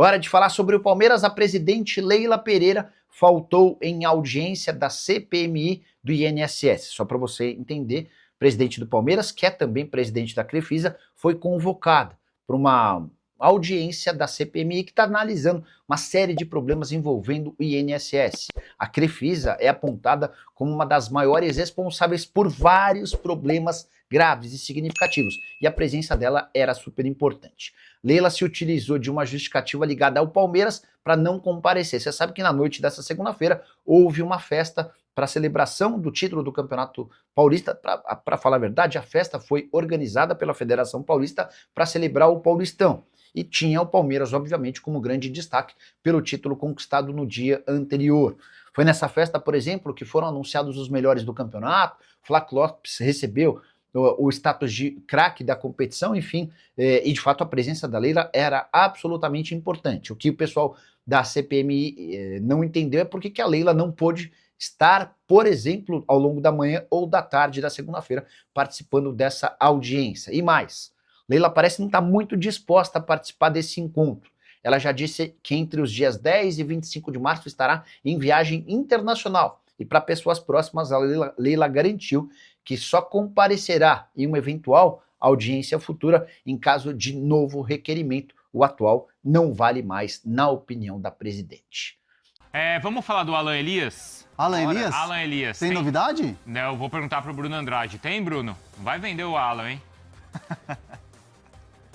Hora de falar sobre o Palmeiras. A presidente Leila Pereira faltou em audiência da CPMI do INSS. Só para você entender, o presidente do Palmeiras, que é também presidente da Crefisa, foi convocado para uma audiência da CPMI que está analisando uma série de problemas envolvendo o INSS. A Crefisa é apontada como uma das maiores responsáveis por vários problemas graves e significativos, e a presença dela era super importante. Leila se utilizou de uma justificativa ligada ao Palmeiras para não comparecer. Você sabe que na noite dessa segunda-feira houve uma festa para a celebração do título do Campeonato Paulista. Para falar a verdade, a festa foi organizada pela Federação Paulista para celebrar o Paulistão. E tinha o Palmeiras, obviamente, como grande destaque pelo título conquistado no dia anterior. Foi nessa festa, por exemplo, que foram anunciados os melhores do campeonato. Flávio Lopes recebeu o status de craque da competição, enfim, e de fato a presença da Leila era absolutamente importante. O que o pessoal da CPMI não entendeu é porque que a Leila não pôde estar, por exemplo, ao longo da manhã ou da tarde da segunda-feira, participando dessa audiência. E mais, Leila parece não estar muito disposta a participar desse encontro. Ela já disse que entre os dias 10 e 25 de março estará em viagem internacional. E para pessoas próximas, a Leila garantiu que só comparecerá em uma eventual audiência futura em caso de novo requerimento. O atual não vale mais, na opinião da presidente. Vamos falar do Alan Elias? Alan Elias? Alan Elias. Tem novidade? Eu vou perguntar pro Bruno Andrade. Tem, Bruno? Vai vender o Alan, hein?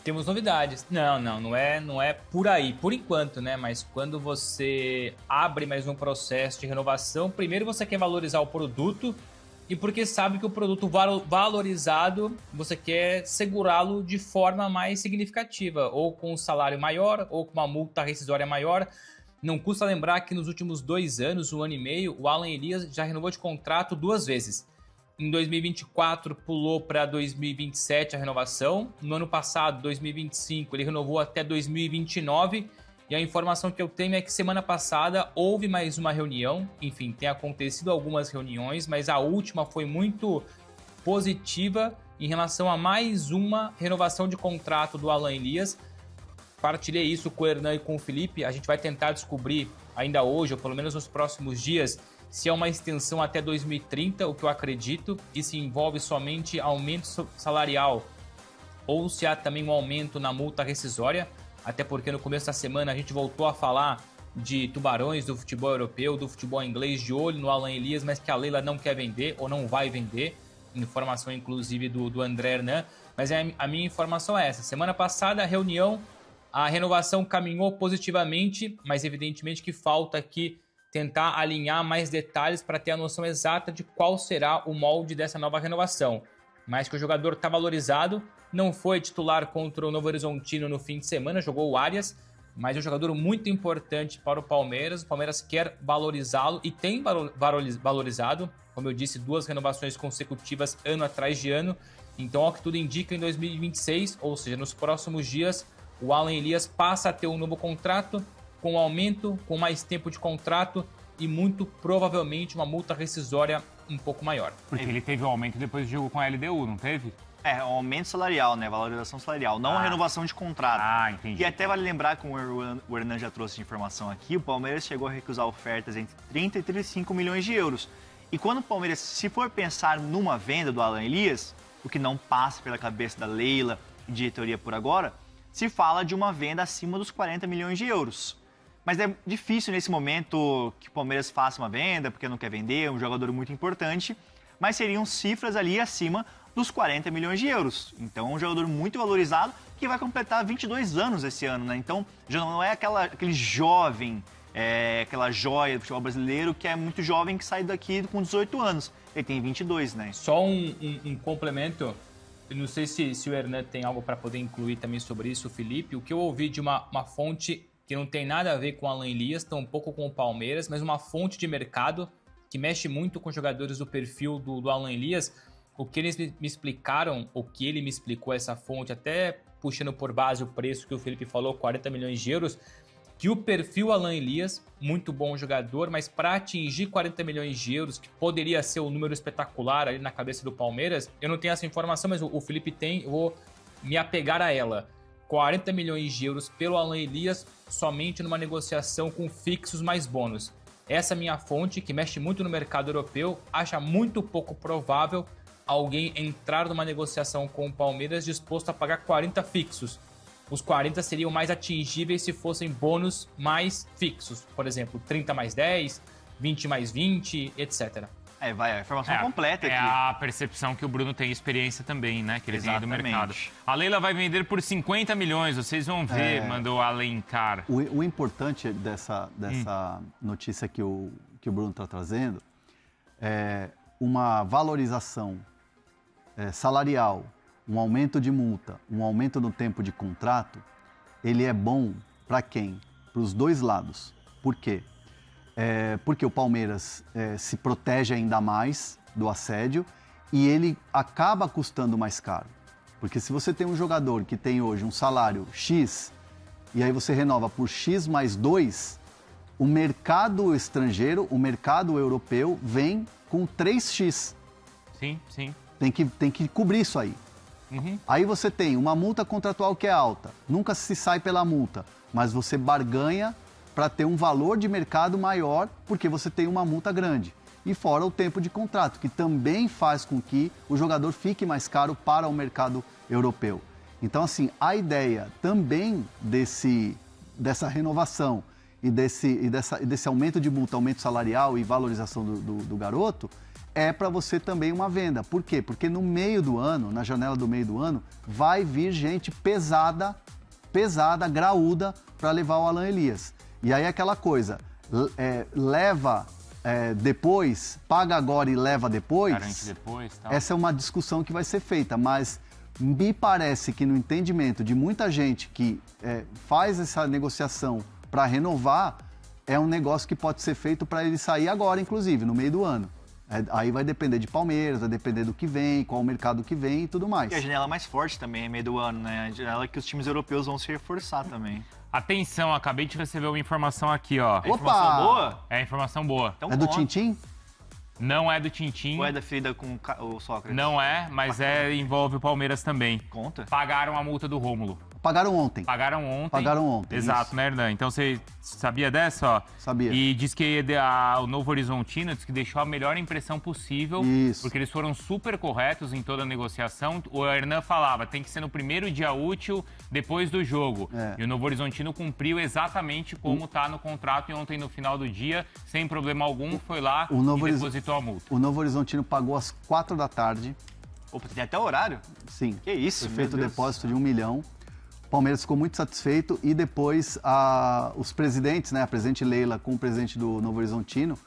Temos novidades. Não é por aí, por enquanto, né? Mas quando você abre mais um processo de renovação, primeiro você quer valorizar o produto e porque sabe que o produto valorizado, você quer segurá-lo de forma mais significativa, ou com um salário maior, ou com uma multa rescisória maior. Não custa lembrar que nos últimos 2 anos, 1 ano e meio, o Alan Elias já renovou de contrato 2 vezes. Em 2024 pulou para 2027 a renovação. No ano passado, 2025, ele renovou até 2029. E a informação que eu tenho é que semana passada houve mais uma reunião. Enfim, tem acontecido algumas reuniões, mas a última foi muito positiva em relação a mais uma renovação de contrato do Alan Elias. Partilhei isso com o Hernan e com o Felipe. A gente vai tentar descobrir ainda hoje, ou pelo menos nos próximos dias, se é uma extensão até 2030, o que eu acredito, e se envolve somente aumento salarial, ou se há também um aumento na multa rescisória, até porque no começo da semana a gente voltou a falar de tubarões do futebol europeu, do futebol inglês, de olho no Alan Elias, mas que a Leila não quer vender, ou não vai vender, informação inclusive do André Hernan, mas a minha informação é essa. Semana passada, a reunião, a renovação caminhou positivamente, mas evidentemente que falta aqui tentar alinhar mais detalhes para ter a noção exata de qual será o molde dessa nova renovação. Mas que o jogador está valorizado, não foi titular contra o Novo Horizontino no fim de semana, jogou o Arias, mas é um jogador muito importante para o Palmeiras. O Palmeiras quer valorizá-lo e tem valorizado, como eu disse, 2 renovações consecutivas ano atrás de ano. Então, ao que tudo indica, em 2026, ou seja, nos próximos dias, o Alan Elias passa a ter um novo contrato, com aumento, com mais tempo de contrato e muito provavelmente uma multa rescisória um pouco maior. Porque ele teve um aumento depois do jogo com a LDU, não teve? Um aumento salarial, né? Valorização salarial, não a renovação de contrato. Entendi. E até vale lembrar, como o Hernan já trouxe de informação aqui, o Palmeiras chegou a recusar ofertas entre 30 e 35 milhões de euros. E quando o Palmeiras, se for pensar numa venda do Alan Elias, o que não passa pela cabeça da Leila e diretoria por agora, se fala de uma venda acima dos 40 milhões de euros. Mas é difícil nesse momento que o Palmeiras faça uma venda, porque não quer vender, é um jogador muito importante, mas seriam cifras ali acima dos 40 milhões de euros. Então, é um jogador muito valorizado que vai completar 22 anos esse ano, né? Então, já não é aquele jovem, aquela joia do futebol brasileiro que é muito jovem que sai daqui com 18 anos. Ele tem 22, né? Só um complemento. Eu não sei se o Hernan tem algo para poder incluir também sobre isso, o Felipe. O que eu ouvi de uma fonte que não tem nada a ver com o Alan Elias, tampouco com o Palmeiras, mas uma fonte de mercado que mexe muito com jogadores do perfil do Alan Elias. O que eles me explicaram, o que ele me explicou, essa fonte, até puxando por base o preço que o Felipe falou, 40 milhões de euros, que o perfil Alan Elias, muito bom jogador, mas para atingir 40 milhões de euros, que poderia ser um número espetacular ali na cabeça do Palmeiras, eu não tenho essa informação, mas o Felipe tem, eu vou me apegar a ela. 40 milhões de euros pelo Alan Elias somente numa negociação com fixos mais bônus. Essa minha fonte, que mexe muito no mercado europeu, acha muito pouco provável alguém entrar numa negociação com o Palmeiras disposto a pagar 40 fixos. Os 40 seriam mais atingíveis se fossem bônus mais fixos. Por exemplo, 30 mais 10, 20 mais 20, etc. Vai a informação completa aqui. É a percepção que o Bruno tem experiência também, né? Que ele tem do mercado. A Leila vai vender por 50 milhões, vocês vão ver, mandou Alencar. O importante dessa notícia que o Bruno está trazendo é uma valorização salarial, um aumento de multa, um aumento no tempo de contrato. Ele é bom para quem? Para os dois lados. Por quê? Porque o Palmeiras se protege ainda mais do assédio e ele acaba custando mais caro. Porque se você tem um jogador que tem hoje um salário X e aí você renova por X mais 2, o mercado estrangeiro, o mercado europeu vem com 3X. Sim, sim. Tem que cobrir isso aí. Uhum. Aí você tem uma multa contratual que é alta, nunca se sai pela multa, mas você barganha para ter um valor de mercado maior, porque você tem uma multa grande. E fora o tempo de contrato, que também faz com que o jogador fique mais caro para o mercado europeu. Então, assim, a ideia também dessa renovação e desse aumento de multa, aumento salarial e valorização do garoto, é para você também uma venda. Por quê? Porque no meio do ano, na janela do meio do ano, vai vir gente pesada, graúda, para levar o Alan Elias. E aí aquela coisa, leva depois, paga agora e leva depois. Garante depois, tal. Essa é uma discussão que vai ser feita, mas me parece que no entendimento de muita gente que faz essa negociação para renovar, é um negócio que pode ser feito para ele sair agora, inclusive, no meio do ano. Aí vai depender de Palmeiras, vai depender do que vem, qual o mercado que vem e tudo mais. E a janela mais forte também é meio do ano, né? A janela que os times europeus vão se reforçar também. Atenção, acabei de receber uma informação aqui, ó. É informação boa? É informação boa. Então, É do Tintim? Não é do Tintim. Ou é da ferida com o Sócrates? Não é, mas envolve o Palmeiras também. Conta. Pagaram a multa do Rômulo. Pagaram ontem. Pagaram ontem. Pagaram ontem. Exato, isso. né, Hernan? Então você sabia dessa, ó? Sabia. E diz que o Novo Horizontino diz que deixou a melhor impressão possível. Isso. Porque eles foram super corretos em toda a negociação. O Hernan falava, tem que ser no primeiro dia útil depois do jogo. E o Novo Horizontino cumpriu exatamente como tá no contrato. E ontem, no final do dia, sem problema algum, foi lá e depositou a multa. O Novo Horizontino pagou às 4 da tarde. Opa, tem até horário? Sim. Que isso, foi feito o meu Deus. depósito de 1 milhão. O Palmeiras ficou muito satisfeito e depois os presidentes, né, a presidente Leila com o presidente do Novo Horizontino,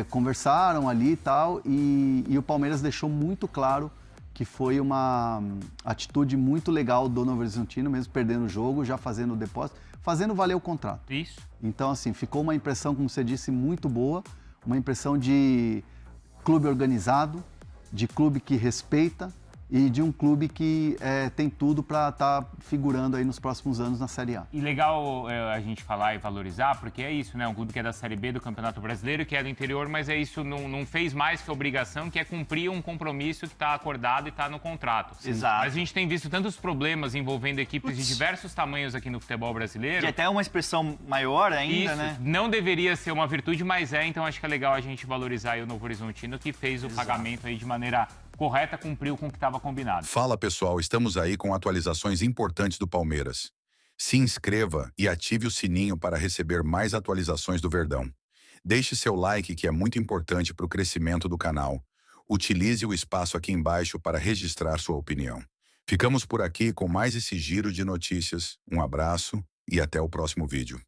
conversaram ali e tal, e o Palmeiras deixou muito claro que foi uma atitude muito legal do Novo Horizontino, mesmo perdendo o jogo, já fazendo o depósito, fazendo valer o contrato. Isso. Então, assim, ficou uma impressão, como você disse, muito boa, uma impressão de clube organizado, de clube que respeita, e de um clube que tem tudo para estar figurando aí nos próximos anos na Série A. E legal a gente falar e valorizar, porque é isso, né? Um clube que é da Série B do Campeonato Brasileiro, que é do interior, mas é isso, não fez mais que a obrigação, que é cumprir um compromisso que está acordado e está no contrato. Exato. Mas a gente tem visto tantos problemas envolvendo equipes de diversos tamanhos aqui no futebol brasileiro. E até uma expressão maior ainda, Isso, né? não deveria ser uma virtude, mas então acho que é legal a gente valorizar aí o Novo Horizontino, que fez o pagamento aí de maneira correta, cumpriu com o que estava combinado. Fala pessoal, estamos aí com atualizações importantes do Palmeiras. Se inscreva e ative o sininho para receber mais atualizações do Verdão. Deixe seu like, que é muito importante para o crescimento do canal. Utilize o espaço aqui embaixo para registrar sua opinião. Ficamos por aqui com mais esse giro de notícias. Um abraço e até o próximo vídeo.